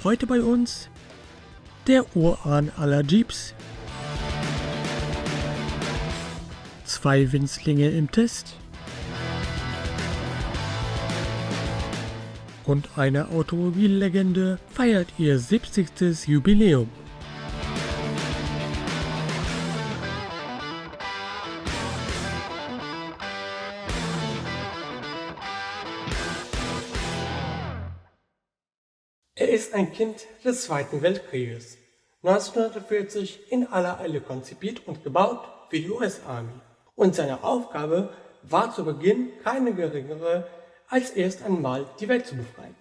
Heute bei uns der Urahn aller Jeeps, 2 Winzlinge im Test und eine Automobillegende feiert ihr 70. Jubiläum. Er ist ein Kind des Zweiten Weltkrieges, 1940 in aller Eile konzipiert und gebaut für die US-Army. Und seine Aufgabe war zu Beginn keine geringere, als erst einmal die Welt zu befreien.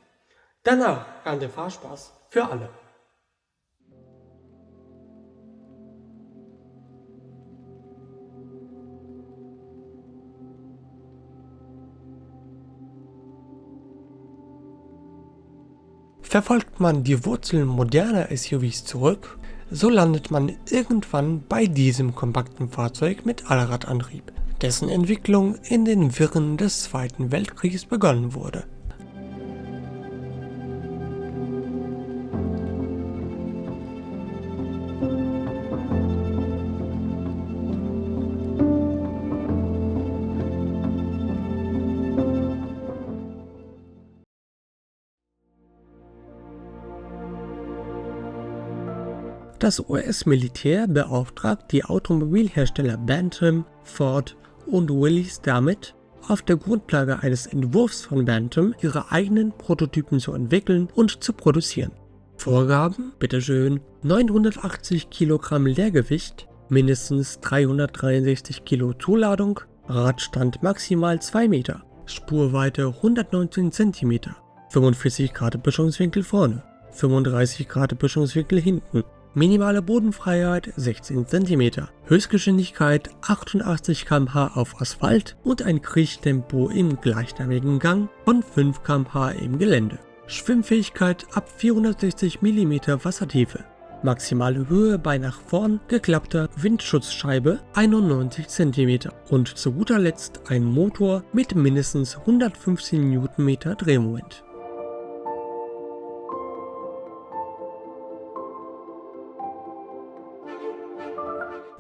Danach kam der Fahrspaß für alle. Verfolgt man die Wurzeln moderner SUVs zurück, so landet man irgendwann bei diesem kompakten Fahrzeug mit Allradantrieb, dessen Entwicklung in den Wirren des Zweiten Weltkriegs begonnen wurde. Das US-Militär beauftragt die Automobilhersteller Bantam, Ford und Willys damit, auf der Grundlage eines Entwurfs von Bantam ihre eigenen Prototypen zu entwickeln und zu produzieren. Vorgaben? Bitteschön. 980 Kilogramm Leergewicht, mindestens 363 Kilo Zuladung, Radstand maximal 2 Meter, Spurweite 119 cm, 45 Grad Böschungswinkel vorne, 35 Grad Böschungswinkel hinten, minimale Bodenfreiheit 16 cm, Höchstgeschwindigkeit 88 km/h auf Asphalt und ein Kriechtempo im gleichnamigen Gang von 5 km/h im Gelände. Schwimmfähigkeit ab 460 mm Wassertiefe. Maximale Höhe bei nach vorn geklappter Windschutzscheibe 91 cm und zu guter Letzt ein Motor mit mindestens 115 Nm Drehmoment.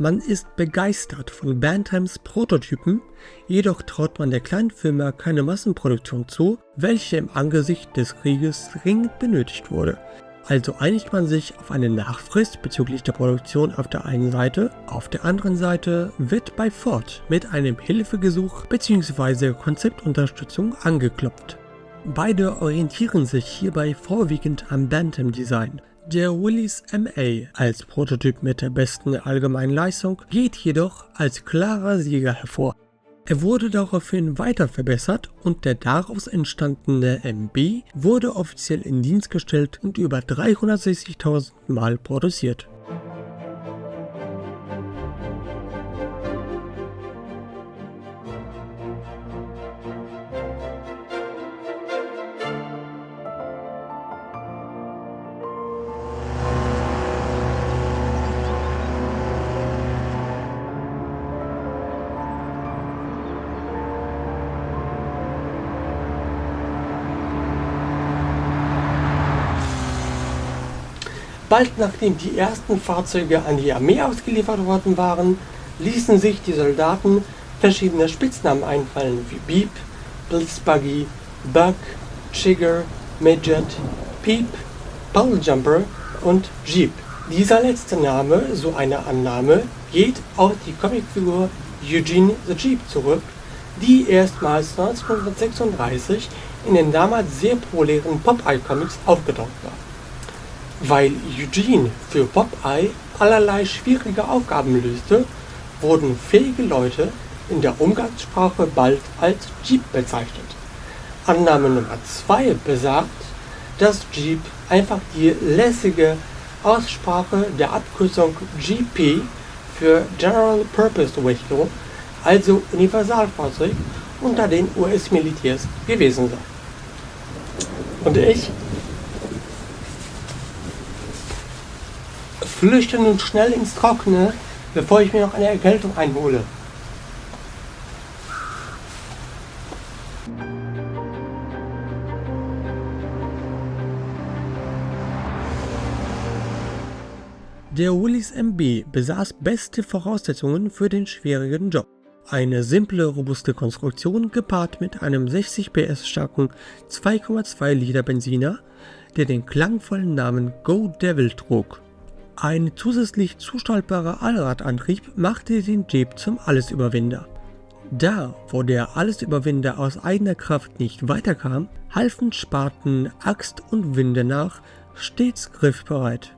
Man ist begeistert von Bantams Prototypen, jedoch traut man der kleinen Firma keine Massenproduktion zu, welche im Angesicht des Krieges dringend benötigt wurde. Also einigt man sich auf eine Nachfrist bezüglich der Produktion auf der einen Seite, auf der anderen Seite wird bei Ford mit einem Hilfegesuch bzw. Konzeptunterstützung angeklopft. Beide orientieren sich hierbei vorwiegend am Bantam-Design. Der Willys MA als Prototyp mit der besten allgemeinen Leistung geht jedoch als klarer Sieger hervor. Er wurde daraufhin weiter verbessert und der daraus entstandene MB wurde offiziell in Dienst gestellt und über 360.000 Mal produziert. Bald nachdem die ersten Fahrzeuge an die Armee ausgeliefert worden waren, ließen sich die Soldaten verschiedene Spitznamen einfallen wie Beep, Blitzbuggy, Bug, Chigger, Midget, Peep, Puddle-Jumper und Jeep. Dieser letzte Name, so eine Annahme, geht auf die Comicfigur Eugene the Jeep zurück, die erstmals 1936 in den damals sehr populären Popeye-Comics aufgetaucht war. Weil Eugene für Popeye allerlei schwierige Aufgaben löste, wurden fähige Leute in der Umgangssprache bald als Jeep bezeichnet. Annahme Nummer 2 besagt, dass Jeep einfach die lässige Aussprache der Abkürzung GP für General Purpose Vehicle, also Universalfahrzeug, unter den US-Militärs gewesen sei. Und ich flüchte nun schnell ins Trockene, bevor ich mir noch eine Erkältung einhole. Der Willys MB besaß beste Voraussetzungen für den schwierigen Job. Eine simple, robuste Konstruktion gepaart mit einem 60 PS starken 2,2 Liter Benziner, der den klangvollen Namen Go Devil trug. Ein zusätzlich zuschaltbarer Allradantrieb machte den Jeep zum Allesüberwinder. Da, wo der Allesüberwinder aus eigener Kraft nicht weiterkam, halfen Spaten, Axt und Winde nach, stets griffbereit.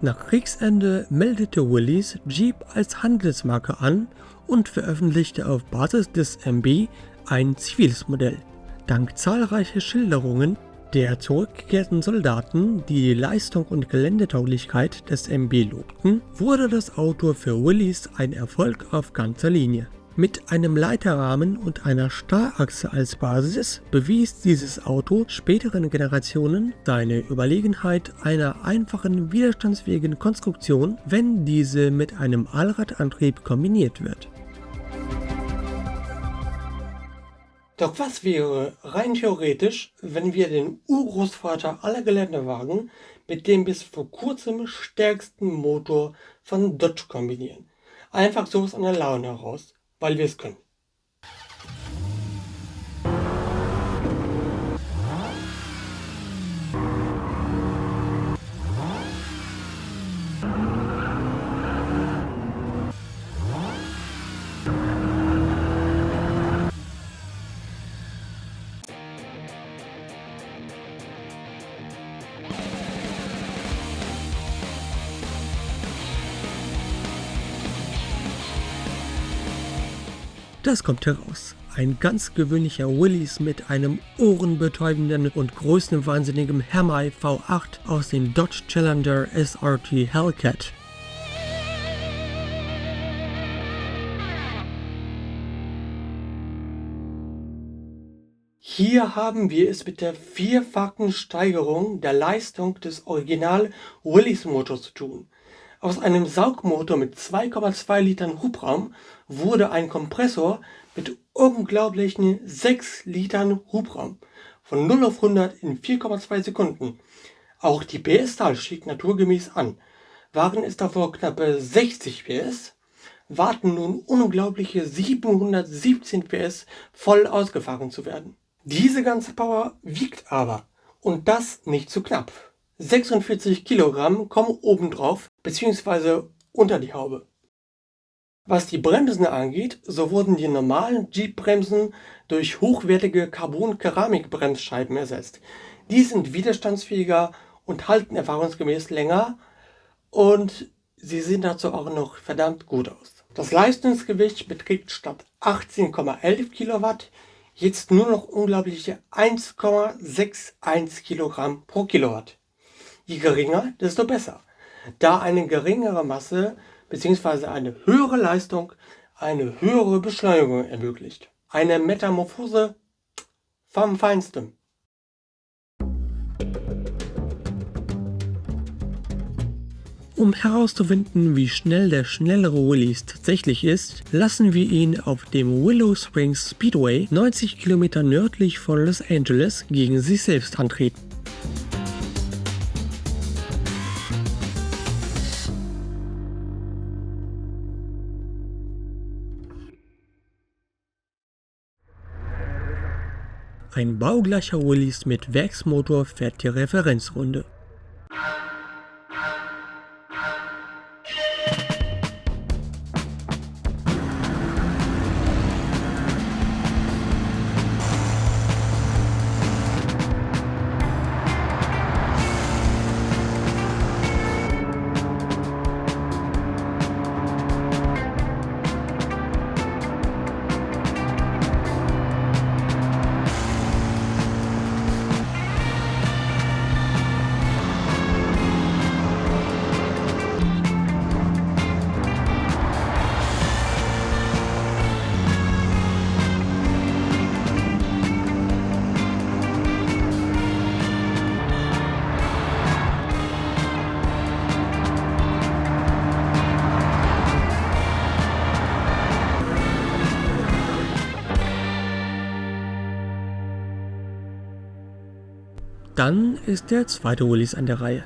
Nach Kriegsende meldete Willys Jeep als Handelsmarke an und veröffentlichte auf Basis des MB ein ziviles Modell. Dank zahlreicher Schilderungen der zurückgekehrten Soldaten, die die Leistung und Geländetauglichkeit des MB lobten, wurde das Auto für Willys ein Erfolg auf ganzer Linie. Mit einem Leiterrahmen und einer Starrachse als Basis bewies dieses Auto späteren Generationen seine Überlegenheit einer einfachen, widerstandsfähigen Konstruktion, wenn diese mit einem Allradantrieb kombiniert wird. Doch was wäre rein theoretisch, wenn wir den Urgroßvater aller Geländewagen mit dem bis vor kurzem stärksten Motor von Dodge kombinieren? Einfach so aus einer Laune heraus, weil wir es können. Das kommt heraus. Ein ganz gewöhnlicher Willys mit einem ohrenbetäubenden und größenwahnsinnigen Hammer V8 aus dem Dodge Challenger SRT Hellcat. Hier haben wir es mit der vierfachen Steigerung der Leistung des Original Willys Motors zu tun. Aus einem Saugmotor mit 2,2 Litern Hubraum wurde ein Kompressor mit unglaublichen 6 Litern Hubraum von 0 auf 100 in 4,2 Sekunden. Auch die PS-Zahl stieg naturgemäß an. Waren es davor knappe 60 PS, warten nun unglaubliche 717 PS voll ausgefahren zu werden. Diese ganze Power wiegt aber, und das nicht zu knapp. 46 Kilogramm kommen obendrauf bzw. unter die Haube. Was die Bremsen angeht, so wurden die normalen Jeep-Bremsen durch hochwertige Carbon-Keramik-Bremsscheiben ersetzt. Die sind widerstandsfähiger und halten erfahrungsgemäß länger und sie sehen dazu auch noch verdammt gut aus. Das Leistungsgewicht beträgt statt 18,11 Kilowatt jetzt nur noch unglaubliche 1,61 Kilogramm pro Kilowatt. Je geringer, desto besser, da eine geringere Masse bzw. eine höhere Leistung eine höhere Beschleunigung ermöglicht. Eine Metamorphose vom Feinsten. Um herauszufinden, wie schnell der schnellere Willys tatsächlich ist, lassen wir ihn auf dem Willow Springs Speedway 90 Kilometer nördlich von Los Angeles gegen sich selbst antreten. Ein baugleicher Willys mit Werksmotor fährt die Referenzrunde. Dann ist der zweite Willys an der Reihe.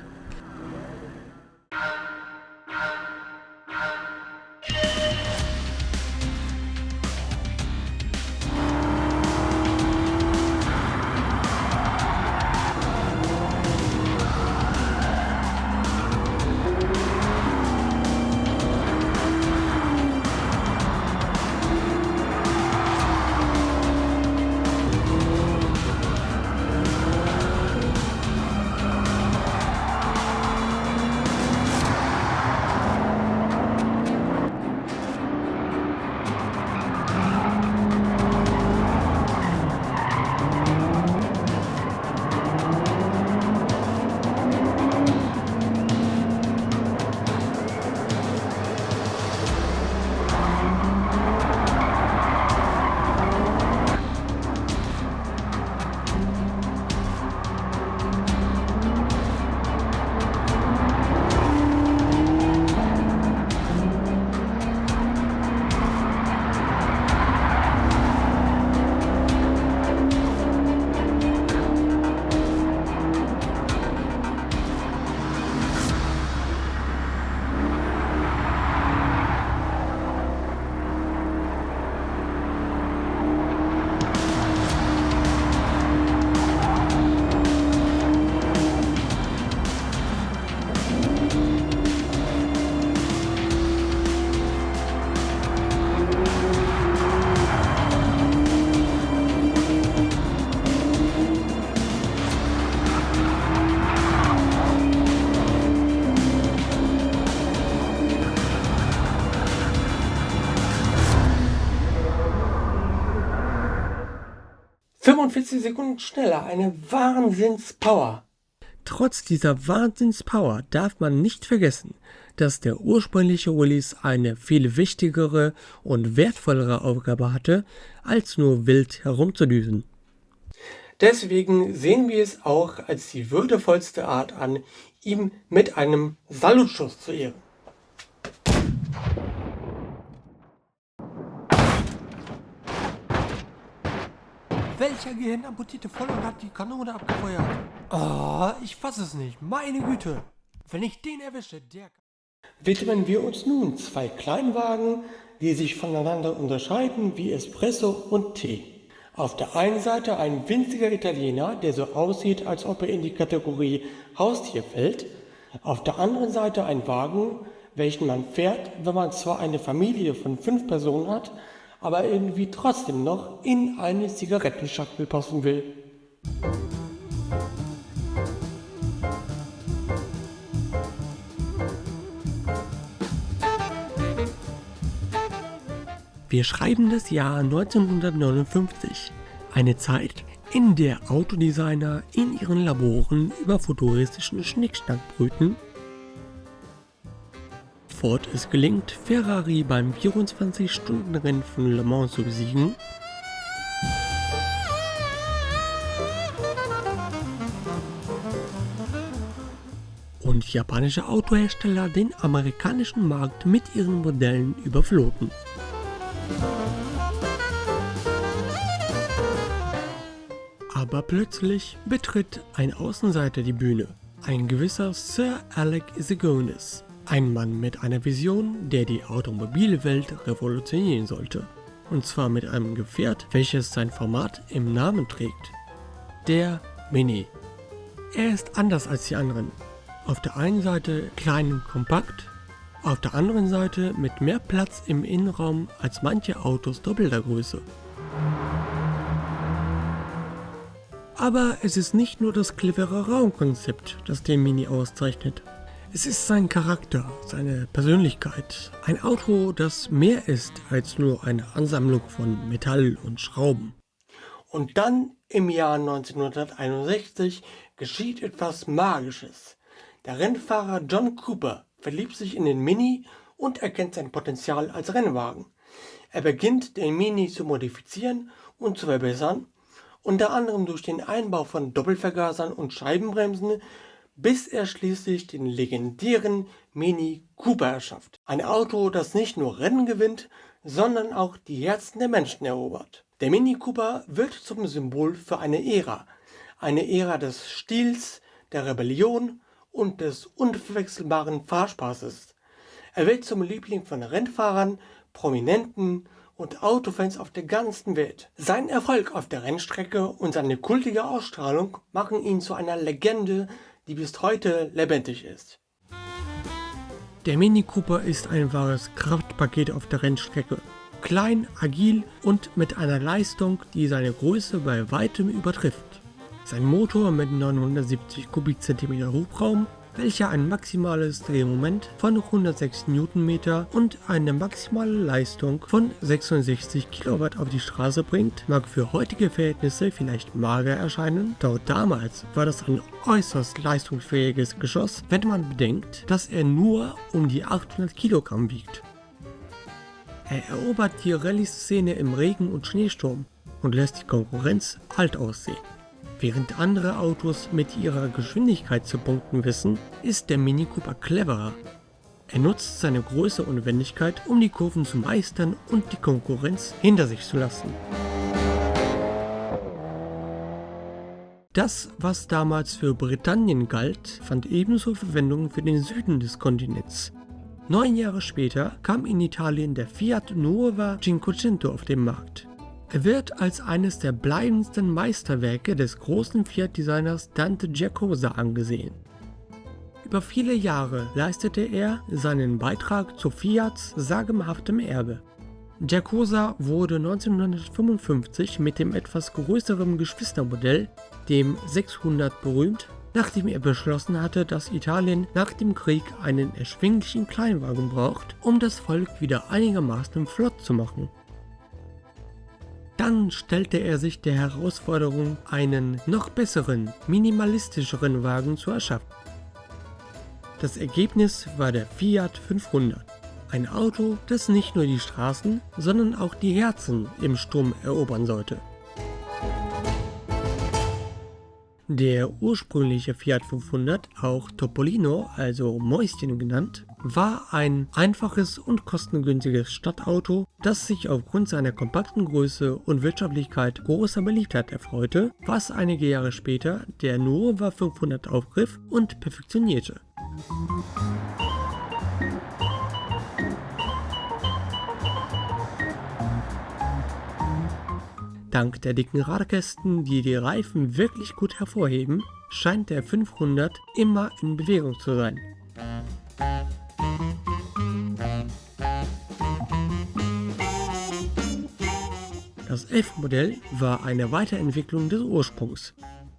45 Sekunden schneller, eine Wahnsinnspower. Trotz dieser Wahnsinnspower darf man nicht vergessen, dass der ursprüngliche Release eine viel wichtigere und wertvollere Aufgabe hatte, als nur wild herumzudüsen. Deswegen sehen wir es auch als die würdevollste Art an, ihm mit einem Salutschuss zu ehren. Welcher gehirnamputierte Volllack hat die Kanone abgefeuert? Oh, ich fass es nicht. Meine Güte. Wenn ich den erwische, der... Widmen wir uns nun zwei Kleinwagen, die sich voneinander unterscheiden wie Espresso und Tee. Auf der einen Seite ein winziger Italiener, der so aussieht, als ob er in die Kategorie Haustier fällt. Auf der anderen Seite ein Wagen, welchen man fährt, wenn man zwar eine Familie von 5 Personen hat, aber irgendwie trotzdem noch in eine Zigarettenschachtel passen will. Wir schreiben das Jahr 1959, eine Zeit, in der Autodesigner in ihren Laboren über futuristischen Schnickschnack brüten, Ford es gelingt, Ferrari beim 24-Stunden-Rennen von Le Mans zu besiegen, und japanische Autohersteller den amerikanischen Markt mit ihren Modellen überfloten. Aber plötzlich betritt ein Außenseiter die Bühne, ein gewisser Sir Alec Izaguirre, ein Mann mit einer Vision, der die Automobilwelt revolutionieren sollte. Und zwar mit einem Gefährt, welches sein Format im Namen trägt. Der Mini. Er ist anders als die anderen. Auf der einen Seite klein und kompakt, auf der anderen Seite mit mehr Platz im Innenraum als manche Autos doppelter Größe. Aber es ist nicht nur das clevere Raumkonzept, das den Mini auszeichnet. Es ist sein Charakter, seine Persönlichkeit. Ein Auto, das mehr ist als nur eine Ansammlung von Metall und Schrauben. Und dann im Jahr 1961 geschieht etwas Magisches. Der Rennfahrer John Cooper verliebt sich in den Mini und erkennt sein Potenzial als Rennwagen. Er beginnt, den Mini zu modifizieren und zu verbessern, unter anderem durch den Einbau von Doppelvergasern und Scheibenbremsen, bis er schließlich den legendären Mini Cooper erschafft. Ein Auto, das nicht nur Rennen gewinnt, sondern auch die Herzen der Menschen erobert. Der Mini Cooper wird zum Symbol für eine Ära des Stils, der Rebellion und des unverwechselbaren Fahrspaßes. Er wird zum Liebling von Rennfahrern, Prominenten und Autofans auf der ganzen Welt. Sein Erfolg auf der Rennstrecke und seine kultige Ausstrahlung machen ihn zu einer Legende, die bis heute lebendig ist. Der Mini Cooper ist ein wahres Kraftpaket auf der Rennstrecke. Klein, agil und mit einer Leistung, die seine Größe bei weitem übertrifft. Sein Motor mit 970 Kubikzentimeter Hubraum, welcher ein maximales Drehmoment von 106 Newtonmeter und eine maximale Leistung von 66 Kilowatt auf die Straße bringt, mag für heutige Verhältnisse vielleicht mager erscheinen, doch damals war das ein äußerst leistungsfähiges Geschoss, wenn man bedenkt, dass er nur um die 800 Kilogramm wiegt. Er erobert die Rallye-Szene im Regen und Schneesturm und lässt die Konkurrenz alt aussehen. Während andere Autos mit ihrer Geschwindigkeit zu punkten wissen, ist der Mini Cooper cleverer. Er nutzt seine Größe und Wendigkeit, um die Kurven zu meistern und die Konkurrenz hinter sich zu lassen. Das, was damals für Britannien galt, fand ebenso Verwendung für den Süden des Kontinents. 9 Jahre später kam in Italien der Fiat Nuova Cinquecento auf den Markt. Er wird als eines der bleibendsten Meisterwerke des großen Fiat-Designers Dante Giacosa angesehen. Über viele Jahre leistete er seinen Beitrag zu Fiats sagenhaftem Erbe. Giacosa wurde 1955 mit dem etwas größeren Geschwistermodell, dem 600, berühmt, nachdem er beschlossen hatte, dass Italien nach dem Krieg einen erschwinglichen Kleinwagen braucht, um das Volk wieder einigermaßen flott zu machen. Dann stellte er sich der Herausforderung, einen noch besseren, minimalistischeren Wagen zu erschaffen. Das Ergebnis war der Fiat 500. Ein Auto, das nicht nur die Straßen, sondern auch die Herzen im Sturm erobern sollte. Der ursprüngliche Fiat 500, auch Topolino, also Mäuschen genannt, war ein einfaches und kostengünstiges Stadtauto, das sich aufgrund seiner kompakten Größe und Wirtschaftlichkeit großer Beliebtheit erfreute, was einige Jahre später der Nuova 500 aufgriff und perfektionierte. Dank der dicken Radkästen, die die Reifen wirklich gut hervorheben, scheint der 500 immer in Bewegung zu sein. Das F-Modell war eine Weiterentwicklung des Ursprungs.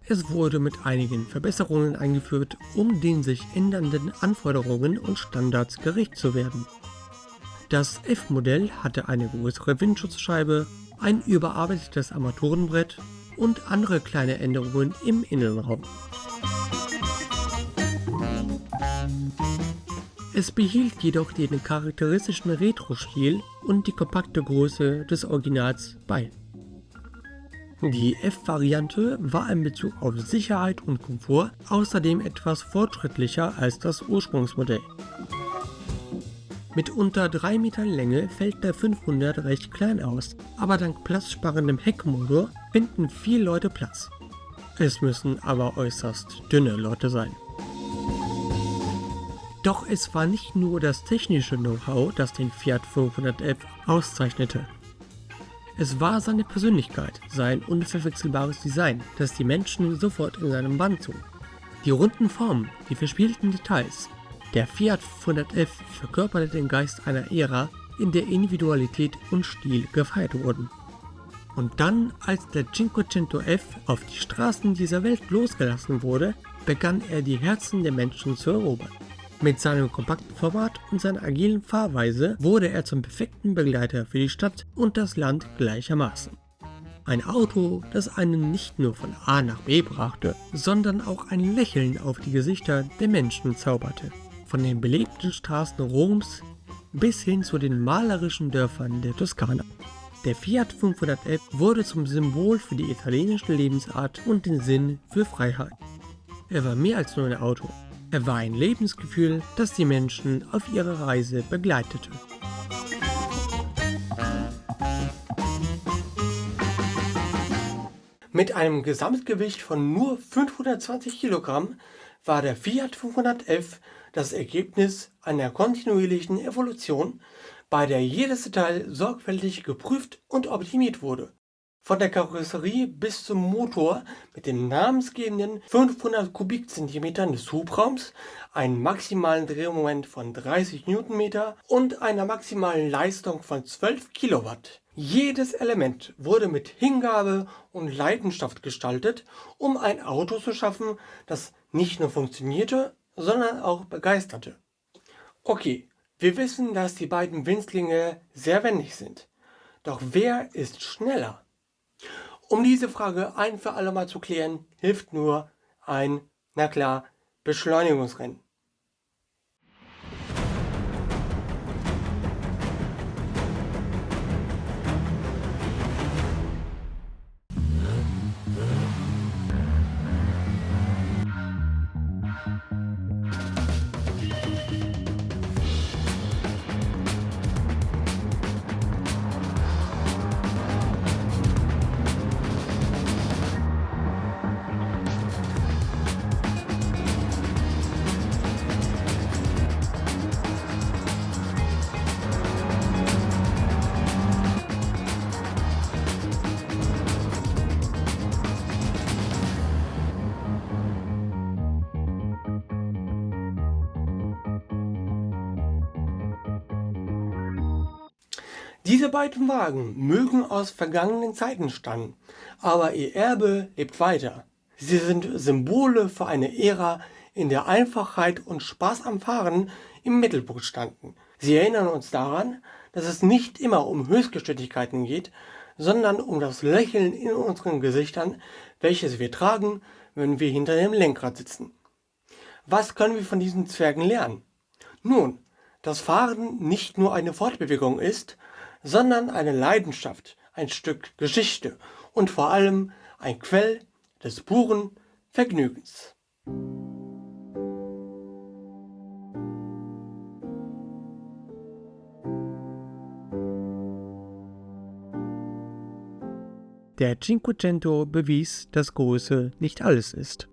Es wurde mit einigen Verbesserungen eingeführt, um den sich ändernden Anforderungen und Standards gerecht zu werden. Das F-Modell hatte eine größere Windschutzscheibe, ein überarbeitetes Armaturenbrett und andere kleine Änderungen im Innenraum. Es behielt jedoch den charakteristischen Retro-Stil und die kompakte Größe des Originals bei. Die F-Variante war in Bezug auf Sicherheit und Komfort außerdem etwas fortschrittlicher als das Ursprungsmodell. Mit unter 3 Metern Länge fällt der 500 recht klein aus, aber dank platzsparendem Heckmotor finden 4 Leute Platz. Es müssen aber äußerst dünne Leute sein. Doch es war nicht nur das technische Know-how, das den Fiat 500F auszeichnete. Es war seine Persönlichkeit, sein unverwechselbares Design, das die Menschen sofort in seinem Bann zog. Die runden Formen, die verspielten Details. Der Fiat 500F verkörperte den Geist einer Ära, in der Individualität und Stil gefeiert wurden. Und dann, als der Cinquecento F auf die Straßen dieser Welt losgelassen wurde, begann er die Herzen der Menschen zu erobern. Mit seinem kompakten Format und seiner agilen Fahrweise wurde er zum perfekten Begleiter für die Stadt und das Land gleichermaßen. Ein Auto, das einen nicht nur von A nach B brachte, sondern auch ein Lächeln auf die Gesichter der Menschen zauberte. Von den belebten Straßen Roms bis hin zu den malerischen Dörfern der Toskana. Der Fiat 500F wurde zum Symbol für die italienische Lebensart und den Sinn für Freiheit. Er war mehr als nur ein Auto. Er war ein Lebensgefühl, das die Menschen auf ihrer Reise begleitete. Mit einem Gesamtgewicht von nur 520 Kilogramm war der Fiat 500F das Ergebnis einer kontinuierlichen Evolution, bei der jedes Detail sorgfältig geprüft und optimiert wurde. Von der Karosserie bis zum Motor mit den namensgebenden 500 Kubikzentimetern des Hubraums, einem maximalen Drehmoment von 30 Newtonmeter und einer maximalen Leistung von 12 Kilowatt. Jedes Element wurde mit Hingabe und Leidenschaft gestaltet, um ein Auto zu schaffen, das nicht nur funktionierte, sondern auch begeisterte. Okay, wir wissen, dass die beiden Winzlinge sehr wendig sind. Doch wer ist schneller? Um diese Frage ein für alle Mal zu klären, hilft nur ein, na klar, Beschleunigungsrennen. Diese beiden Wagen mögen aus vergangenen Zeiten stammen, aber ihr Erbe lebt weiter. Sie sind Symbole für eine Ära, in der Einfachheit und Spaß am Fahren im Mittelpunkt standen. Sie erinnern uns daran, dass es nicht immer um Höchstgeschwindigkeiten geht, sondern um das Lächeln in unseren Gesichtern, welches wir tragen, wenn wir hinter dem Lenkrad sitzen. Was können wir von diesen Zwergen lernen? Nun, dass Fahren nicht nur eine Fortbewegung ist, sondern eine Leidenschaft, ein Stück Geschichte und vor allem ein Quell des puren Vergnügens. Der Cinquecento bewies, dass Größe nicht alles ist.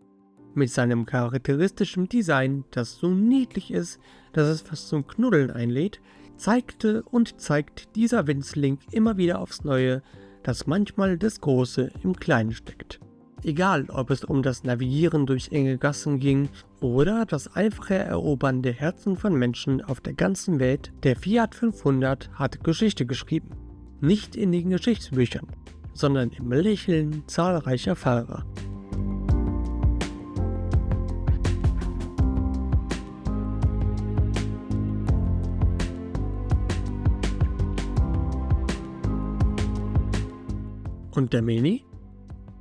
Mit seinem charakteristischen Design, das so niedlich ist, dass es fast zum Knuddeln einlädt, zeigte und zeigt dieser Winzling immer wieder aufs Neue, dass manchmal das Große im Kleinen steckt. Egal, ob es um das Navigieren durch enge Gassen ging oder das einfache Erobern der Herzen von Menschen auf der ganzen Welt, der Fiat 500 hat Geschichte geschrieben. Nicht in den Geschichtsbüchern, sondern im Lächeln zahlreicher Fahrer. Und der Mini?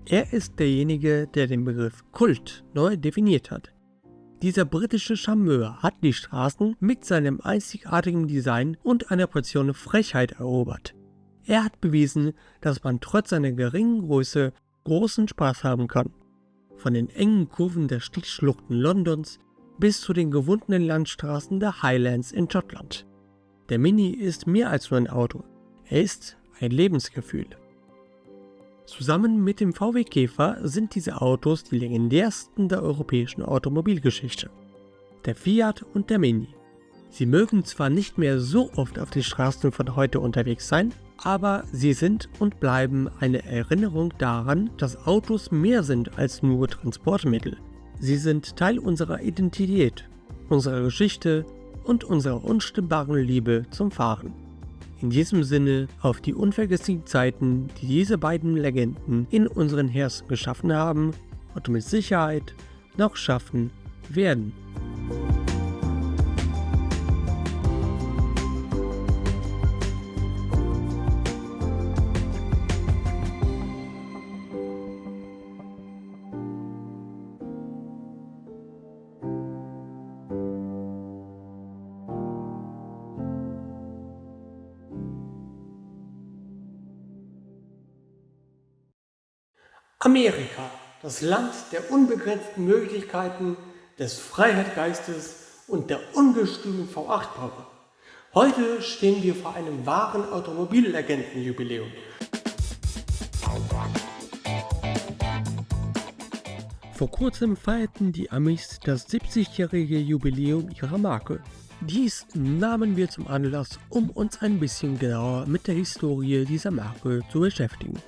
Er ist derjenige, der den Begriff Kult neu definiert hat. Dieser britische Charmeur hat die Straßen mit seinem einzigartigen Design und einer Portion Frechheit erobert. Er hat bewiesen, dass man trotz seiner geringen Größe großen Spaß haben kann. Von den engen Kurven der Stichschluchten Londons bis zu den gewundenen Landstraßen der Highlands in Schottland. Der Mini ist mehr als nur ein Auto. Er ist ein Lebensgefühl. Zusammen mit dem VW Käfer sind diese Autos die legendärsten der europäischen Automobilgeschichte. Der Fiat und der Mini. Sie mögen zwar nicht mehr so oft auf den Straßen von heute unterwegs sein, aber sie sind und bleiben eine Erinnerung daran, dass Autos mehr sind als nur Transportmittel. Sie sind Teil unserer Identität, unserer Geschichte und unserer unstimmbaren Liebe zum Fahren. In diesem Sinne auf die unvergesslichen Zeiten, die diese beiden Legenden in unseren Herzen geschaffen haben und mit Sicherheit noch schaffen werden. Amerika, das Land der unbegrenzten Möglichkeiten, des Freiheitsgeistes und der ungestümen V8-Power. Heute stehen wir vor einem wahren Automobillegendenjubiläum. Vor kurzem feierten die Amis das 70-jährige Jubiläum ihrer Marke. Dies nahmen wir zum Anlass, um uns ein bisschen genauer mit der Historie dieser Marke zu beschäftigen.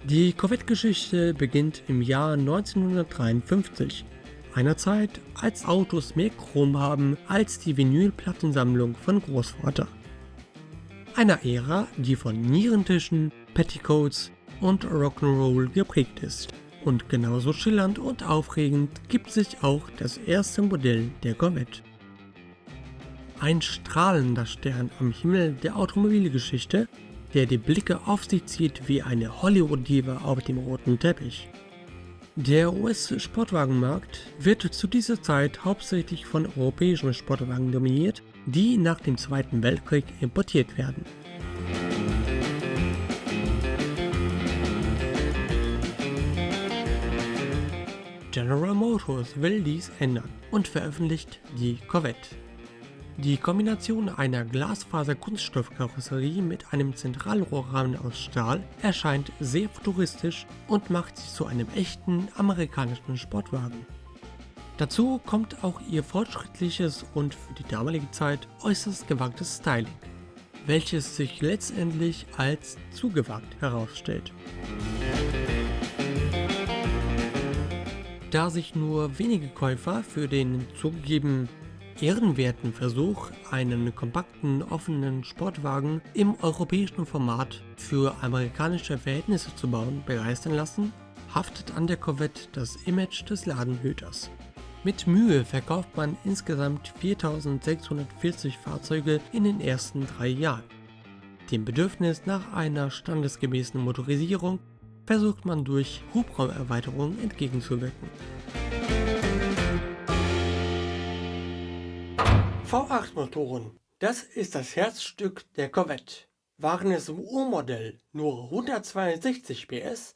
Die Corvette-Geschichte beginnt im Jahr 1953, einer Zeit, als Autos mehr Chrom haben als die Vinylplattensammlung von Großvater. Einer Ära, die von Nierentischen, Petticoats und Rock'n'Roll geprägt ist. Und genauso schillernd und aufregend gibt sich auch das erste Modell der Corvette. Ein strahlender Stern am Himmel der Automobilgeschichte, der die Blicke auf sich zieht wie eine Hollywood-Diva auf dem roten Teppich. Der US-Sportwagenmarkt wird zu dieser Zeit hauptsächlich von europäischen Sportwagen dominiert, die nach dem Zweiten Weltkrieg importiert werden. General Motors will dies ändern und veröffentlicht die Corvette. Die Kombination einer Glasfaser-Kunststoffkarosserie mit einem Zentralrohrrahmen aus Stahl erscheint sehr futuristisch und macht sie zu einem echten amerikanischen Sportwagen. Dazu kommt auch ihr fortschrittliches und für die damalige Zeit äußerst gewagtes Styling, welches sich letztendlich als zu gewagt herausstellt. Da sich nur wenige Käufer für den zugegeben ehrenwerten Versuch, einen kompakten, offenen Sportwagen im europäischen Format für amerikanische Verhältnisse zu bauen, begeistern lassen, haftet an der Corvette das Image des Ladenhüters. Mit Mühe verkauft man insgesamt 4.640 Fahrzeuge in den ersten 3 Jahren. Dem Bedürfnis nach einer standesgemäßen Motorisierung versucht man durch Hubraumerweiterung entgegenzuwirken. V8-Motoren, das ist das Herzstück der Corvette. Waren es im Urmodell nur 162 PS,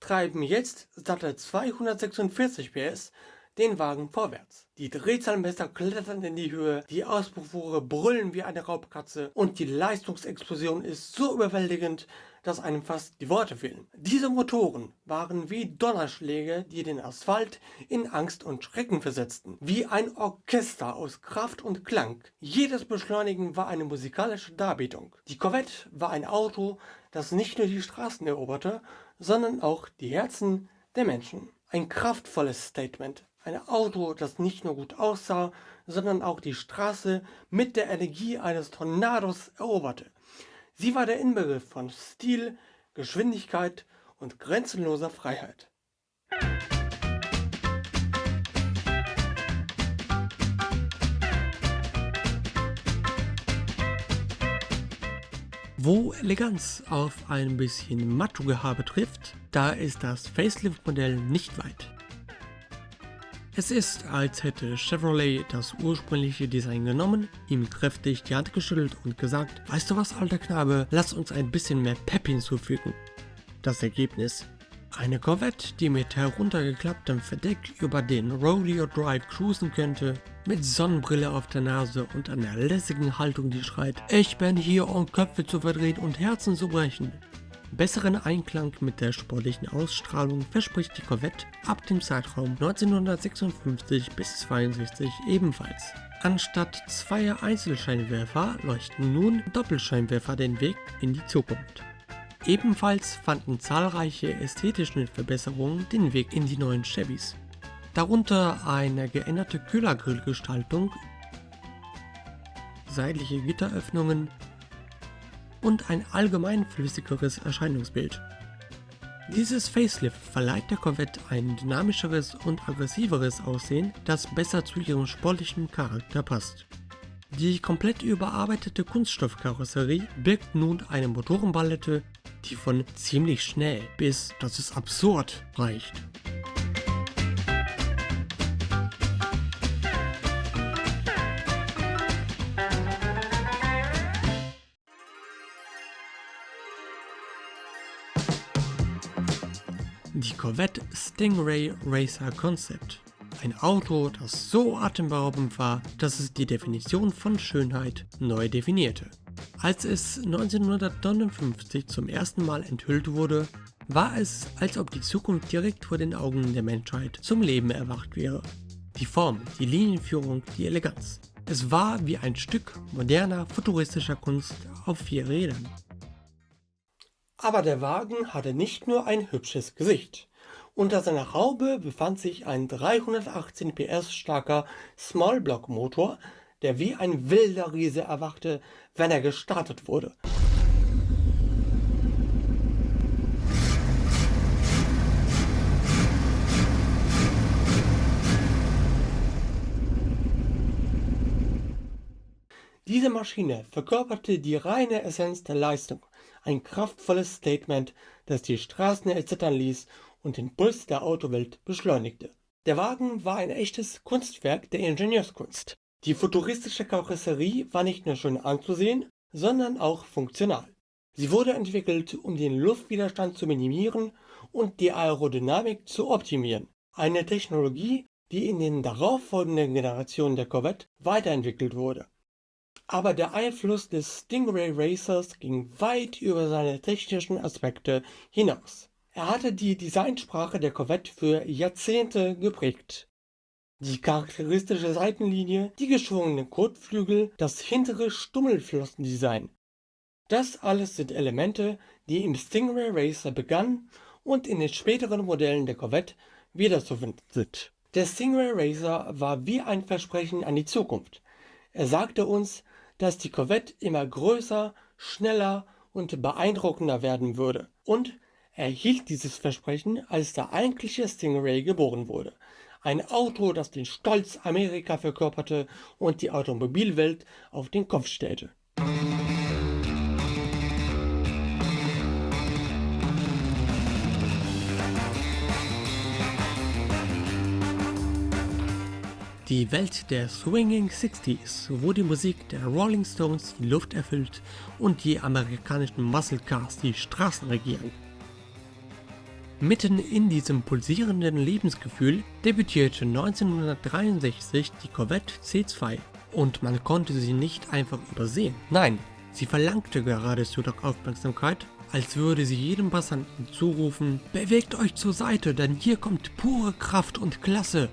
treiben jetzt satte 246 PS den Wagen vorwärts. Die Drehzahlmesser klettern in die Höhe, die Auspuffrohre brüllen wie eine Raubkatze und die Leistungsexplosion ist so überwältigend, dass einem fast die Worte fehlen. Diese Motoren waren wie Donnerschläge, die den Asphalt in Angst und Schrecken versetzten. Wie ein Orchester aus Kraft und Klang. Jedes Beschleunigen war eine musikalische Darbietung. Die Corvette war ein Auto, das nicht nur die Straßen eroberte, sondern auch die Herzen der Menschen. Ein kraftvolles Statement. Ein Auto, das nicht nur gut aussah, sondern auch die Straße mit der Energie eines Tornados eroberte. Sie war der Inbegriff von Stil, Geschwindigkeit und grenzenloser Freiheit. Wo Eleganz auf ein bisschen Macho-Gehabe trifft, da ist das Facelift-Modell nicht weit. Es ist, als hätte Chevrolet das ursprüngliche Design genommen, ihm kräftig die Hand geschüttelt und gesagt: Weißt du was, alter Knabe, lass uns ein bisschen mehr Pep hinzufügen. Das Ergebnis: eine Corvette, die mit heruntergeklapptem Verdeck über den Rodeo Drive cruisen könnte, mit Sonnenbrille auf der Nase und einer lässigen Haltung, die schreit: Ich bin hier, um Köpfe zu verdrehen und Herzen zu brechen. Besseren Einklang mit der sportlichen Ausstrahlung verspricht die Corvette ab dem Zeitraum 1956 bis 62 ebenfalls. Anstatt zweier Einzelscheinwerfer leuchten nun Doppelscheinwerfer den Weg in die Zukunft. Ebenfalls fanden zahlreiche ästhetische Verbesserungen den Weg in die neuen Chevys. Darunter eine geänderte Kühlergrillgestaltung, seitliche Gitteröffnungen und ein allgemein flüssigeres Erscheinungsbild. Dieses Facelift verleiht der Corvette ein dynamischeres und aggressiveres Aussehen, das besser zu ihrem sportlichen Charakter passt. Die komplett überarbeitete Kunststoffkarosserie birgt nun eine Motorenpalette, die von ziemlich schnell bis das ist absurd reicht. Die Corvette Stingray Racer Concept. Ein Auto, das so atemberaubend war, dass es die Definition von Schönheit neu definierte. Als es 1959 zum ersten Mal enthüllt wurde, war es, als ob die Zukunft direkt vor den Augen der Menschheit zum Leben erwacht wäre. Die Form, die Linienführung, die Eleganz. Es war wie ein Stück moderner, futuristischer Kunst auf 4 Rädern. Aber der Wagen hatte nicht nur ein hübsches Gesicht. Unter seiner Haube befand sich ein 318 PS starker Small-Block-Motor, der wie ein wilder Riese erwachte, wenn er gestartet wurde. Diese Maschine verkörperte die reine Essenz der Leistung, ein kraftvolles Statement, das die Straßen erzittern ließ und den Puls der Autowelt beschleunigte. Der Wagen war ein echtes Kunstwerk der Ingenieurskunst. Die futuristische Karosserie war nicht nur schön anzusehen, sondern auch funktional. Sie wurde entwickelt, um den Luftwiderstand zu minimieren und die Aerodynamik zu optimieren. Eine Technologie, die in den darauffolgenden Generationen der Corvette weiterentwickelt wurde. Aber der Einfluss des Stingray Racers ging weit über seine technischen Aspekte hinaus. Er hatte die Designsprache der Corvette für Jahrzehnte geprägt. Die charakteristische Seitenlinie, die geschwungenen Kotflügel, das hintere Stummelflossendesign. Das alles sind Elemente, die im Stingray Racer begannen und in den späteren Modellen der Corvette wiederzufinden sind. Der Stingray Racer war wie ein Versprechen an die Zukunft. Er sagte uns, dass die Corvette immer größer, schneller und beeindruckender werden würde. Und er hielt dieses Versprechen, als der eigentliche Stingray geboren wurde. Ein Auto, das den Stolz Amerika verkörperte und die Automobilwelt auf den Kopf stellte. Die Welt der Swinging Sixties, wo die Musik der Rolling Stones die Luft erfüllt und die amerikanischen Muscle Cars die Straßen regieren. Mitten in diesem pulsierenden Lebensgefühl debütierte 1963 die Corvette C2 und man konnte sie nicht einfach übersehen. Nein, sie verlangte geradezu nach Aufmerksamkeit, als würde sie jedem Passanten zurufen: Bewegt euch zur Seite, denn hier kommt pure Kraft und Klasse.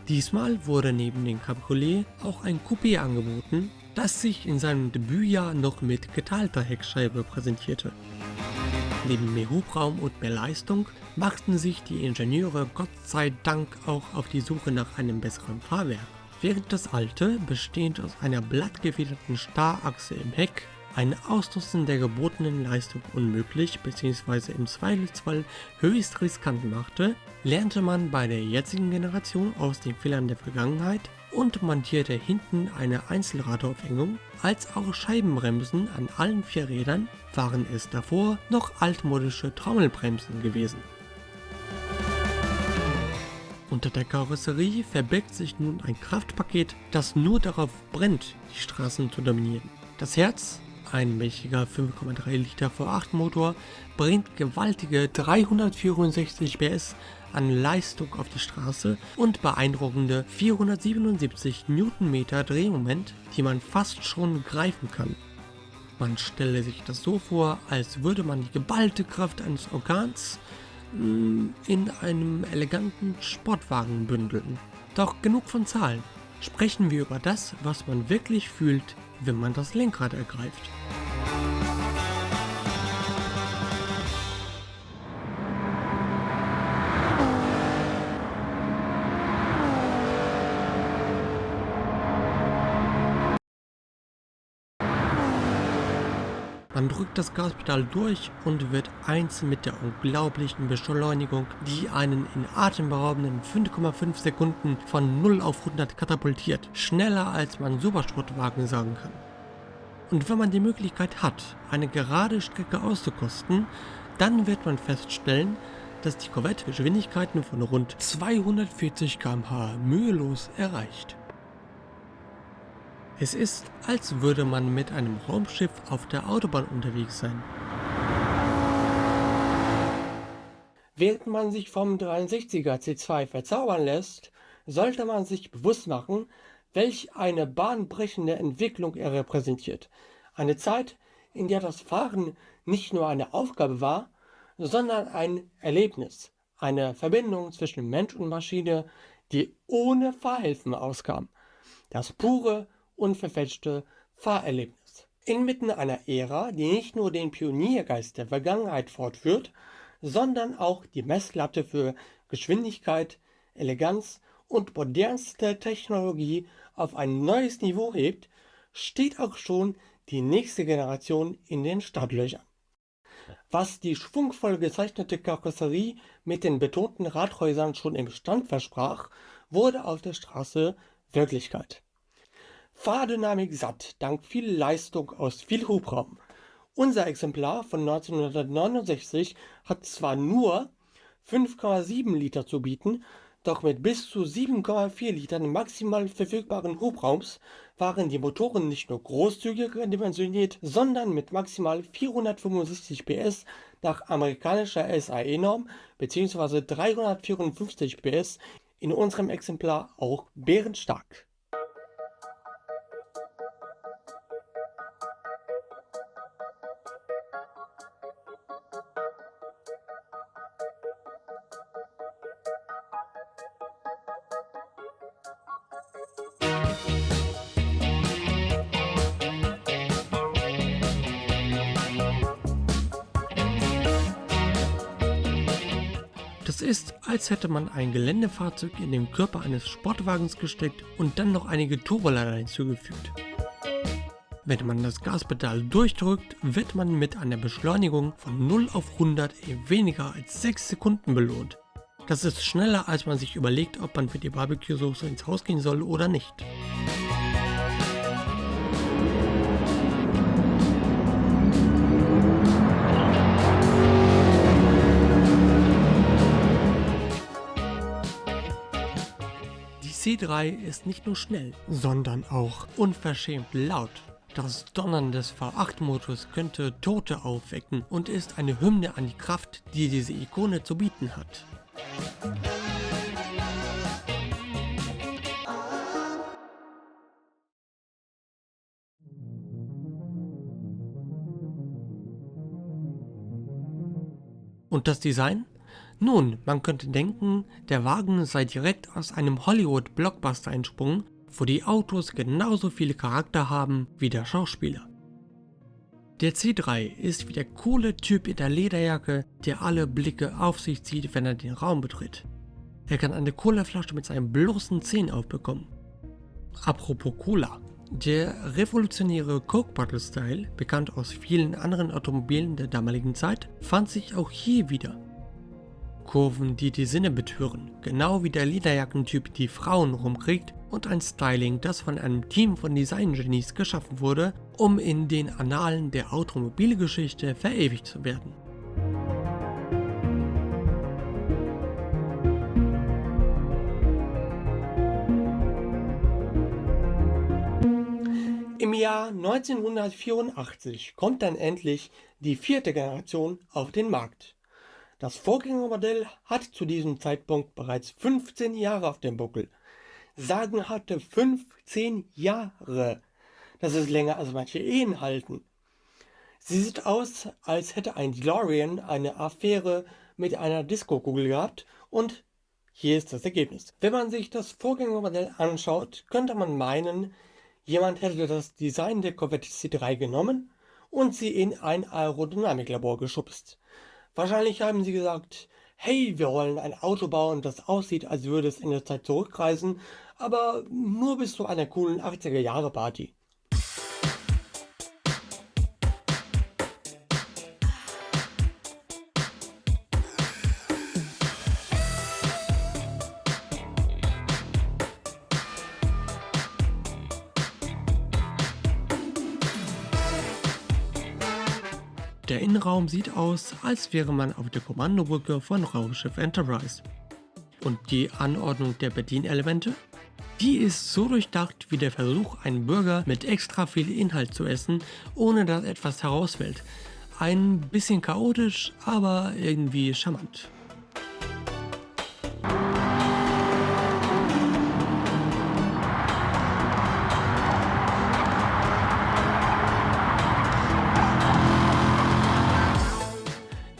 Diesmal wurde neben dem Cabriolet auch ein Coupé angeboten, das sich in seinem Debütjahr noch mit geteilter Heckscheibe präsentierte. Neben mehr Hubraum und mehr Leistung machten sich die Ingenieure Gott sei Dank auch auf die Suche nach einem besseren Fahrwerk. Während das alte, bestehend aus einer blattgefederten Starrachse im Heck, ein Ausnutzen der gebotenen Leistung unmöglich bzw. im Zweifelsfall höchst riskant machte, lernte man bei der jetzigen Generation aus den Fehlern der Vergangenheit und montierte hinten eine Einzelradaufhängung, als auch Scheibenbremsen an allen 4 Rädern, waren es davor noch altmodische Trommelbremsen gewesen. Unter der Karosserie verbirgt sich nun ein Kraftpaket, das nur darauf brennt, die Straßen zu dominieren. Das Herz, ein mächtiger 5,3 Liter V8 Motor, bringt gewaltige 364 PS an Leistung auf die Straße und beeindruckende 477 Newtonmeter Drehmoment, die man fast schon greifen kann. Man stelle sich das so vor, als würde man die geballte Kraft eines Organs in einem eleganten Sportwagen bündeln. Doch genug von Zahlen. Sprechen wir über das, was man wirklich fühlt, wenn man das Lenkrad ergreift. Man drückt das Gaspedal durch und wird eins mit der unglaublichen Beschleunigung, die einen in atemberaubenden 5,5 Sekunden von 0 auf 100 katapultiert, schneller als man Supersportwagen sagen kann. Und wenn man die Möglichkeit hat, eine gerade Strecke auszukosten, dann wird man feststellen, dass die Corvette Geschwindigkeiten von rund 240 km/h mühelos erreicht. Es ist, als würde man mit einem Raumschiff auf der Autobahn unterwegs sein. Während man sich vom 63er C2 verzaubern lässt, sollte man sich bewusst machen, welch eine bahnbrechende Entwicklung er repräsentiert. Eine Zeit, in der das Fahren nicht nur eine Aufgabe war, sondern ein Erlebnis, eine Verbindung zwischen Mensch und Maschine, die ohne Fahrhilfen auskam. Das pure, unverfälschte Fahrerlebnis. Inmitten einer Ära, die nicht nur den Pioniergeist der Vergangenheit fortführt, sondern auch die Messlatte für Geschwindigkeit, Eleganz und modernste Technologie auf ein neues Niveau hebt, steht auch schon die nächste Generation in den Startlöchern. Was die schwungvoll gezeichnete Karosserie mit den betonten Radhäusern schon im Stand versprach, wurde auf der Straße Wirklichkeit. Fahrdynamik satt, dank viel Leistung aus viel Hubraum. Unser Exemplar von 1969 hat zwar nur 5,7 Liter zu bieten, doch mit bis zu 7,4 Litern maximal verfügbaren Hubraums waren die Motoren nicht nur großzügiger dimensioniert, sondern mit maximal 465 PS nach amerikanischer SAE-Norm bzw. 354 PS in unserem Exemplar auch bärenstark. Das ist, als hätte man ein Geländefahrzeug in den Körper eines Sportwagens gesteckt und dann noch einige Turbolader hinzugefügt. Wenn man das Gaspedal durchdrückt, wird man mit einer Beschleunigung von 0 auf 100 in weniger als 6 Sekunden belohnt. Das ist schneller, als man sich überlegt, ob man für die Barbecue-Soße ins Haus gehen soll oder nicht. Die C3 ist nicht nur schnell, sondern auch unverschämt laut. Das Donnern des V8-Motors könnte Tote aufwecken und ist eine Hymne an die Kraft, die diese Ikone zu bieten hat. Und das Design? Nun, man könnte denken, der Wagen sei direkt aus einem Hollywood-Blockbuster entsprungen, wo die Autos genauso viele Charakter haben wie der Schauspieler. Der C3 ist wie der coole Typ in der Lederjacke, der alle Blicke auf sich zieht, wenn er den Raum betritt. Er kann eine Colaflasche mit seinen bloßen Zehen aufbekommen. Apropos Cola. Der revolutionäre Coke Bottle Style, bekannt aus vielen anderen Automobilen der damaligen Zeit, fand sich auch hier wieder. Kurven, die die Sinne betören, genau wie der Lederjackentyp die Frauen rumkriegt, und ein Styling, das von einem Team von Design-Genies geschaffen wurde, um in den Annalen der Automobilgeschichte verewigt zu werden. Im Jahr 1984 kommt dann endlich die 4. Generation auf den Markt. Das Vorgängermodell hat zu diesem Zeitpunkt bereits 15 Jahre auf dem Buckel. Sagenhafte 15 Jahre. Das ist länger als manche Ehen halten. Sie sieht aus, als hätte ein DeLorean eine Affäre mit einer Diskokugel gehabt, und hier ist das Ergebnis. Wenn man sich das Vorgängermodell anschaut, könnte man meinen, jemand hätte das Design der Corvette C3 genommen und sie in ein Aerodynamiklabor geschubst. Wahrscheinlich haben sie gesagt, hey, wir wollen ein Auto bauen, das aussieht, als würde es in der Zeit zurückreisen, aber nur bis zu einer coolen 80er-Jahre-Party. Der Innenraum sieht aus, als wäre man auf der Kommandobrücke von Raumschiff Enterprise. Und die Anordnung der Bedienelemente? Die ist so durchdacht wie der Versuch, einen Burger mit extra viel Inhalt zu essen, ohne dass etwas herausfällt. Ein bisschen chaotisch, aber irgendwie charmant.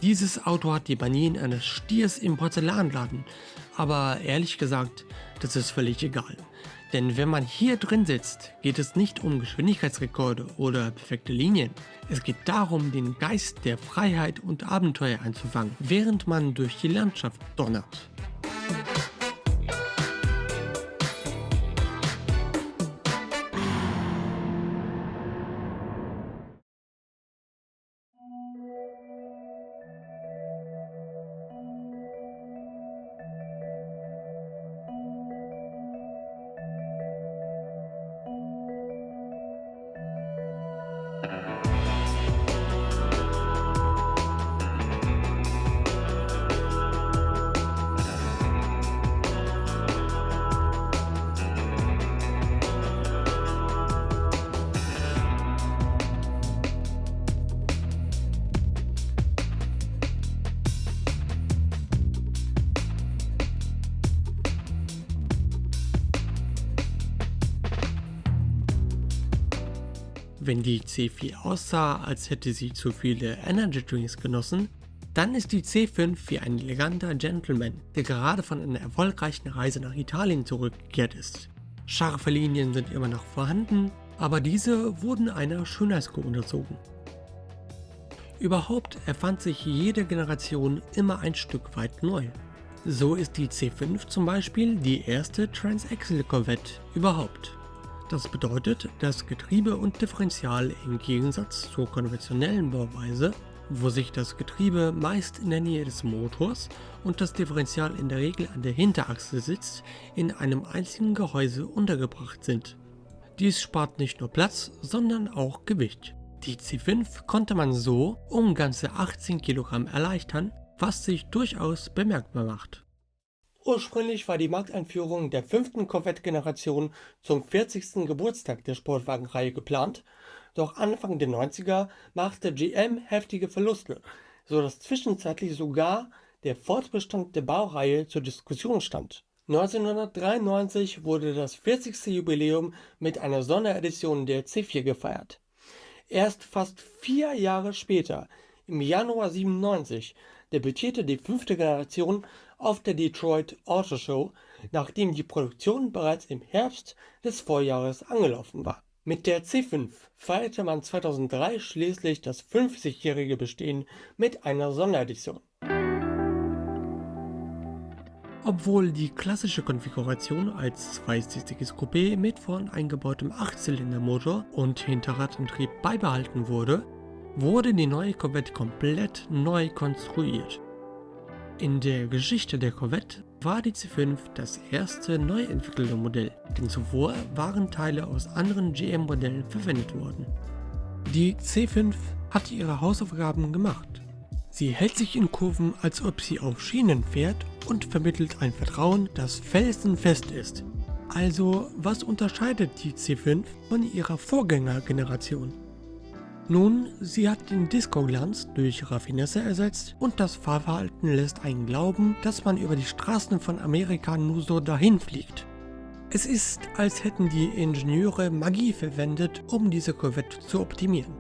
Dieses Auto hat die Manien eines Stiers im Porzellanladen, aber ehrlich gesagt, das ist völlig egal. Denn wenn man hier drin sitzt, geht es nicht um Geschwindigkeitsrekorde oder perfekte Linien. Es geht darum, den Geist der Freiheit und Abenteuer einzufangen, während man durch die Landschaft donnert. Wenn die C4 aussah, als hätte sie zu viele Energy Drinks genossen, dann ist die C5 wie ein eleganter Gentleman, der gerade von einer erfolgreichen Reise nach Italien zurückgekehrt ist. Scharfe Linien sind immer noch vorhanden, aber diese wurden einer Schönheitskur unterzogen. Überhaupt erfand sich jede Generation immer ein Stück weit neu. So ist die C5 zum Beispiel die erste Transaxle-Korvette überhaupt. Das bedeutet, dass Getriebe und Differential im Gegensatz zur konventionellen Bauweise, wo sich das Getriebe meist in der Nähe des Motors und das Differential in der Regel an der Hinterachse sitzt, in einem einzigen Gehäuse untergebracht sind. Dies spart nicht nur Platz, sondern auch Gewicht. Die C5 konnte man so um ganze 18 Kilogramm erleichtern, was sich durchaus bemerkbar macht. Ursprünglich war die Markteinführung der 5. Corvette-Generation zum 40. Geburtstag der Sportwagenreihe geplant, doch Anfang der 90er machte GM heftige Verluste, sodass zwischenzeitlich sogar der Fortbestand der Baureihe zur Diskussion stand. 1993 wurde das 40. Jubiläum mit einer Sonderedition der C4 gefeiert. Erst fast 4 Jahre später, im Januar 97, debütierte die 5. Generation auf der Detroit Auto Show, nachdem die Produktion bereits im Herbst des Vorjahres angelaufen war. Mit der C5 feierte man 2003 schließlich das 50-jährige Bestehen mit einer Sonderedition. Obwohl die klassische Konfiguration als zweisitziges Coupé mit vorn eingebautem 8-Zylindermotor und Hinterradantrieb beibehalten wurde, wurde die neue Corvette komplett neu konstruiert. In der Geschichte der Corvette war die C5 das erste neu entwickelte Modell, denn zuvor waren Teile aus anderen GM-Modellen verwendet worden. Die C5 hat ihre Hausaufgaben gemacht. Sie hält sich in Kurven, als ob sie auf Schienen fährt und vermittelt ein Vertrauen, das felsenfest ist. Also, was unterscheidet die C5 von ihrer Vorgängergeneration? Nun, sie hat den Disco-Glanz durch Raffinesse ersetzt und das Fahrverhalten lässt einen glauben, dass man über die Straßen von Amerika nur so dahin fliegt. Es ist, als hätten die Ingenieure Magie verwendet, um diese Corvette zu optimieren.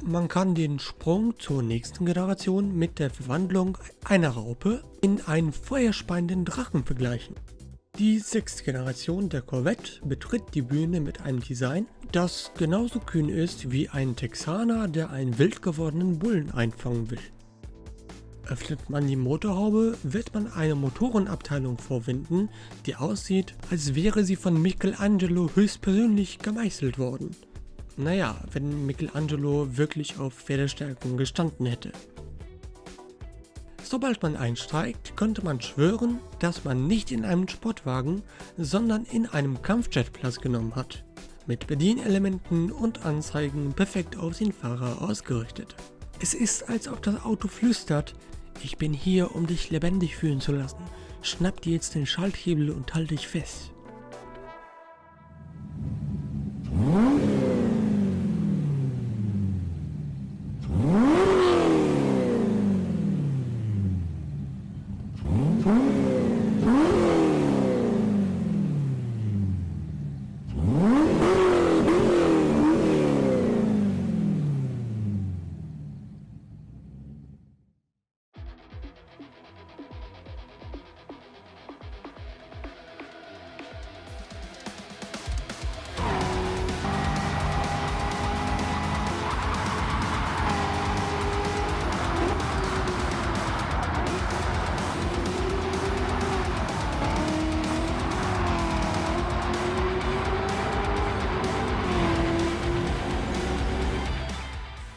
Man kann den Sprung zur nächsten Generation mit der Verwandlung einer Raupe in einen feuerspeienden Drachen vergleichen. Die 6. Generation der Corvette betritt die Bühne mit einem Design, das genauso kühn ist wie ein Texaner, der einen wild gewordenen Bullen einfangen will. Öffnet man die Motorhaube, wird man eine Motorenabteilung vorfinden, die aussieht, als wäre sie von Michelangelo höchstpersönlich gemeißelt worden. Naja, wenn Michelangelo wirklich auf Pferdestärkung gestanden hätte. Sobald man einsteigt, könnte man schwören, dass man nicht in einem Sportwagen, sondern in einem Kampfjet Platz genommen hat. Mit Bedienelementen und Anzeigen perfekt auf den Fahrer ausgerichtet. Es ist, als ob das Auto flüstert: Ich bin hier, um dich lebendig fühlen zu lassen. Schnapp dir jetzt den Schalthebel und halt dich fest.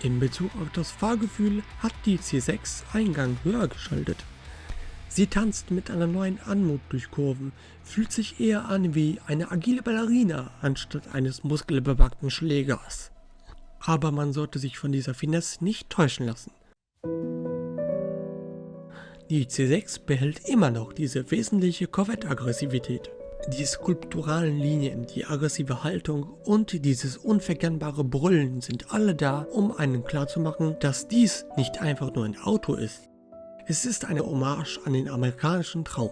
In Bezug auf das Fahrgefühl hat die C6 einen Gang höher geschaltet. Sie tanzt mit einer neuen Anmut durch Kurven, fühlt sich eher an wie eine agile Ballerina anstatt eines muskelbepackten Schlägers. Aber man sollte sich von dieser Finesse nicht täuschen lassen. Die C6 behält immer noch diese wesentliche Corvette-Aggressivität. Die skulpturalen Linien, die aggressive Haltung und dieses unverkennbare Brüllen sind alle da, um einen klarzumachen, dass dies nicht einfach nur ein Auto ist. Es ist eine Hommage an den amerikanischen Traum.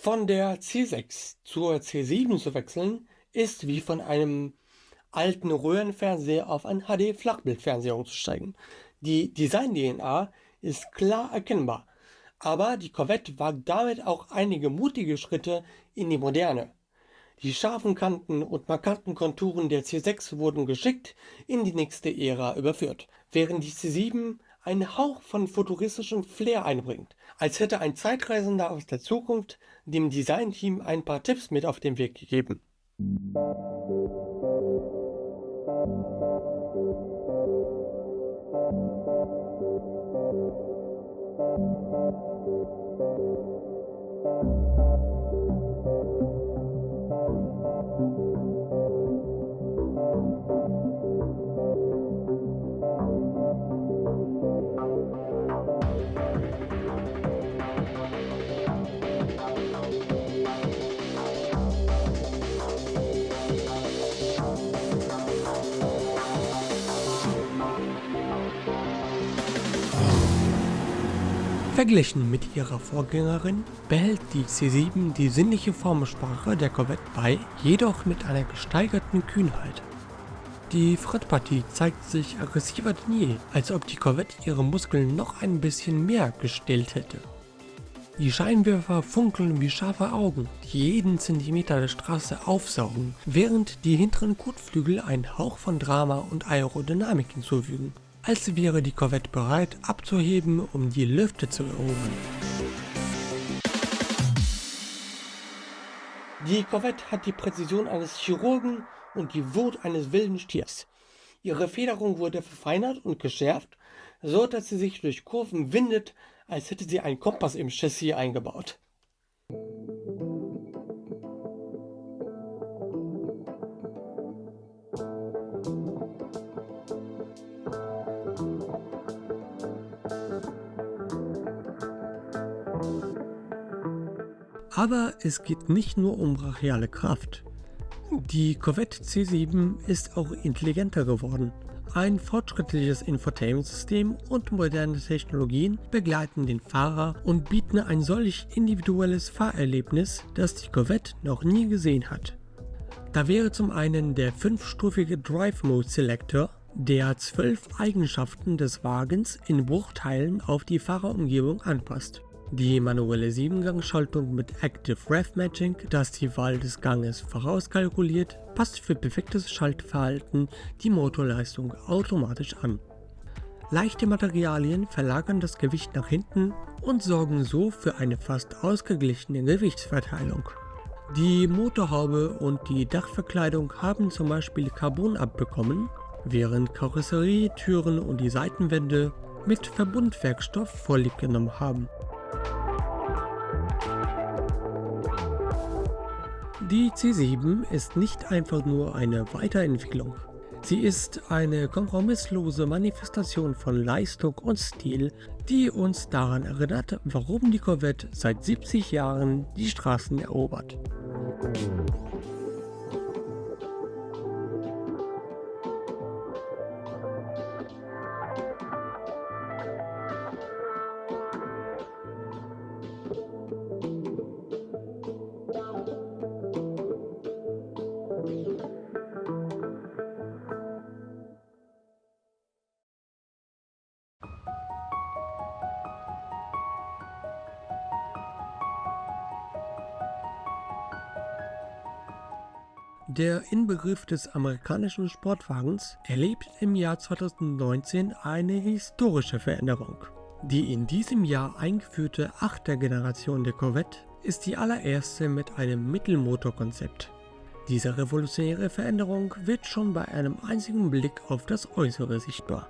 Von der C6 zur C7 zu wechseln, ist wie von einem alten Röhrenfernseher auf einen HD-Flachbildfernseher umzusteigen. Die Design-DNA ist klar erkennbar, aber die Corvette wagt damit auch einige mutige Schritte in die Moderne. Die scharfen Kanten und markanten Konturen der C6 wurden geschickt in die nächste Ära überführt, während die C7 einen Hauch von futuristischem Flair einbringt, als hätte ein Zeitreisender aus der Zukunft dem Designteam ein paar Tipps mit auf den Weg gegeben. Verglichen mit ihrer Vorgängerin behält die C7 die sinnliche Formensprache der Corvette bei, jedoch mit einer gesteigerten Kühnheit. Die Frontpartie zeigt sich aggressiver denn je, als ob die Corvette ihre Muskeln noch ein bisschen mehr gestellt hätte. Die Scheinwerfer funkeln wie scharfe Augen, die jeden Zentimeter der Straße aufsaugen, während die hinteren Kotflügel einen Hauch von Drama und Aerodynamik hinzufügen, als wäre die Corvette bereit abzuheben, um die Lüfte zu erobern. Die Corvette hat die Präzision eines Chirurgen und die Wut eines wilden Stiers. Ihre Federung wurde verfeinert und geschärft, so dass sie sich durch Kurven windet, als hätte sie einen Kompass im Chassis eingebaut. Aber es geht nicht nur um brachiale Kraft. Die Corvette C7 ist auch intelligenter geworden. Ein fortschrittliches Infotainment-System und moderne Technologien begleiten den Fahrer und bieten ein solch individuelles Fahrerlebnis, das die Corvette noch nie gesehen hat. Da wäre zum einen der 5-stufige Drive Mode Selector, der 12 Eigenschaften des Wagens in Bruchteilen auf die Fahrerumgebung anpasst. Die manuelle 7-Gang-Schaltung mit Active Rev Matching, das die Wahl des Ganges vorauskalkuliert, passt für perfektes Schaltverhalten die Motorleistung automatisch an. Leichte Materialien verlagern das Gewicht nach hinten und sorgen so für eine fast ausgeglichene Gewichtsverteilung. Die Motorhaube und die Dachverkleidung haben zum Beispiel Carbon abbekommen, während Karosserie, Türen und die Seitenwände mit Verbundwerkstoff vorlieb genommen haben. Die C7 ist nicht einfach nur eine Weiterentwicklung. Sie ist eine kompromisslose Manifestation von Leistung und Stil, die uns daran erinnert, warum die Corvette seit 70 Jahren die Straßen erobert. Der Inbegriff des amerikanischen Sportwagens erlebt im Jahr 2019 eine historische Veränderung. Die in diesem Jahr eingeführte 8. Generation der Corvette ist die allererste mit einem Mittelmotorkonzept. Diese revolutionäre Veränderung wird schon bei einem einzigen Blick auf das Äußere sichtbar.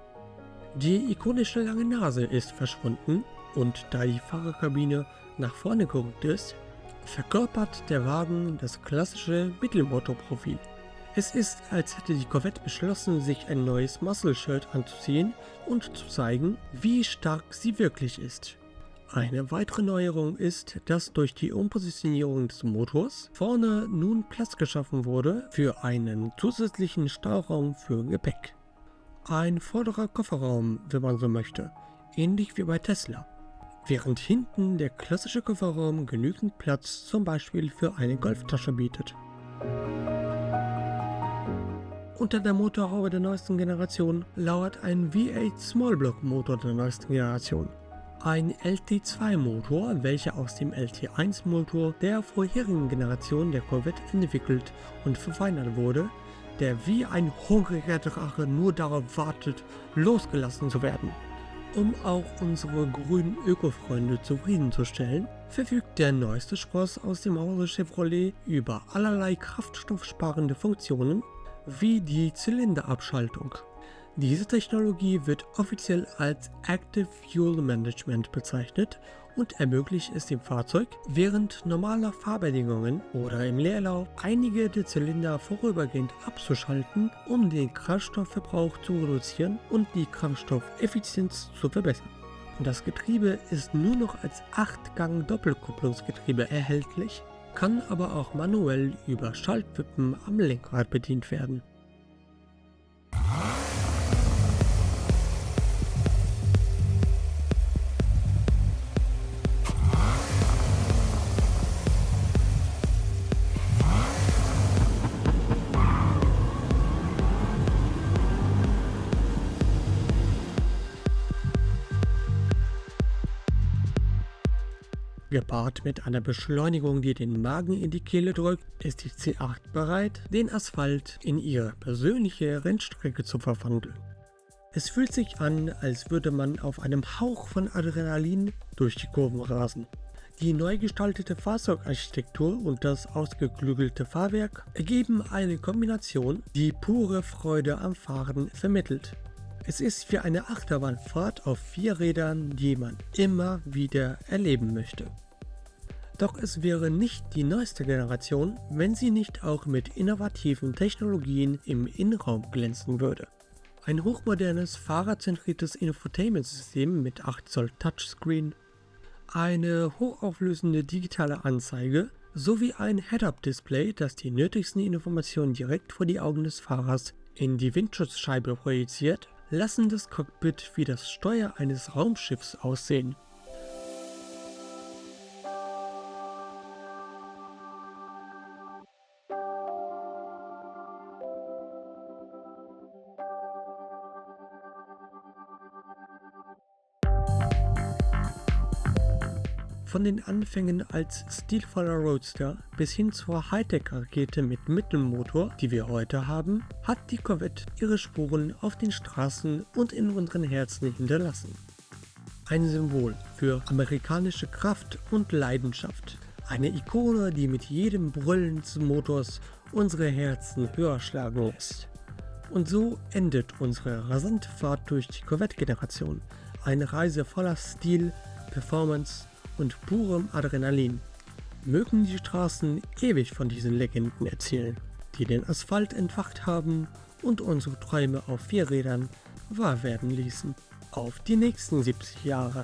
Die ikonische lange Nase ist verschwunden und da die Fahrerkabine nach vorne gerückt ist, verkörpert der Wagen das klassische Mittelmotorprofil. Es ist, als hätte die Corvette beschlossen, sich ein neues Muscle-Shirt anzuziehen und zu zeigen, wie stark sie wirklich ist. Eine weitere Neuerung ist, dass durch die Umpositionierung des Motors vorne nun Platz geschaffen wurde für einen zusätzlichen Stauraum für Gepäck. Ein vorderer Kofferraum, wenn man so möchte, ähnlich wie bei Tesla. während hinten der klassische Kofferraum genügend Platz zum Beispiel für eine Golftasche bietet. Unter der Motorhaube der neuesten Generation lauert ein V8 Smallblock Motor der neuesten Generation. Ein LT2-Motor, welcher aus dem LT1-Motor der vorherigen Generation der Corvette entwickelt und verfeinert wurde, der wie ein hungriger Drache nur darauf wartet, losgelassen zu werden. Um auch unsere grünen Öko-Freunde zufriedenzustellen, verfügt der neueste Spross aus dem Hause Chevrolet über allerlei kraftstoffsparende Funktionen, wie die Zylinderabschaltung. Diese Technologie wird offiziell als Active Fuel Management bezeichnet und ermöglicht es dem Fahrzeug, während normaler Fahrbedingungen oder im Leerlauf einige der Zylinder vorübergehend abzuschalten, um den Kraftstoffverbrauch zu reduzieren und die Kraftstoffeffizienz zu verbessern. Das Getriebe ist nur noch als 8-Gang-Doppelkupplungsgetriebe erhältlich, kann aber auch manuell über Schaltwippen am Lenkrad bedient werden. Gepaart mit einer Beschleunigung, die den Magen in die Kehle drückt, ist die C8 bereit, den Asphalt in ihre persönliche Rennstrecke zu verwandeln. Es fühlt sich an, als würde man auf einem Hauch von Adrenalin durch die Kurven rasen. Die neu gestaltete Fahrzeugarchitektur und das ausgeklügelte Fahrwerk ergeben eine Kombination, die pure Freude am Fahren vermittelt. Es ist wie eine Achterbahnfahrt auf 4 Rädern, die man immer wieder erleben möchte. Doch es wäre nicht die neueste Generation, wenn sie nicht auch mit innovativen Technologien im Innenraum glänzen würde. Ein hochmodernes, fahrerzentriertes Infotainment-System mit 8 Zoll Touchscreen, eine hochauflösende digitale Anzeige sowie ein Head-Up-Display, das die nötigsten Informationen direkt vor die Augen des Fahrers in die Windschutzscheibe projiziert, lassen das Cockpit wie das Steuer eines Raumschiffs aussehen. Von den Anfängen als stilvoller Roadster bis hin zur Hightech-Rakete mit Mittelmotor, die wir heute haben, hat die Corvette ihre Spuren auf den Straßen und in unseren Herzen hinterlassen. Ein Symbol für amerikanische Kraft und Leidenschaft. Eine Ikone, die mit jedem Brüllen des Motors unsere Herzen höher schlagen lässt. Und so endet unsere rasante Fahrt durch die Corvette-Generation. Eine Reise voller Stil, Performance und purem Adrenalin. Mögen die Straßen ewig von diesen Legenden erzählen, die den Asphalt entfacht haben und unsere Träume auf 4 Rädern wahr werden ließen. Auf die nächsten 70 Jahre.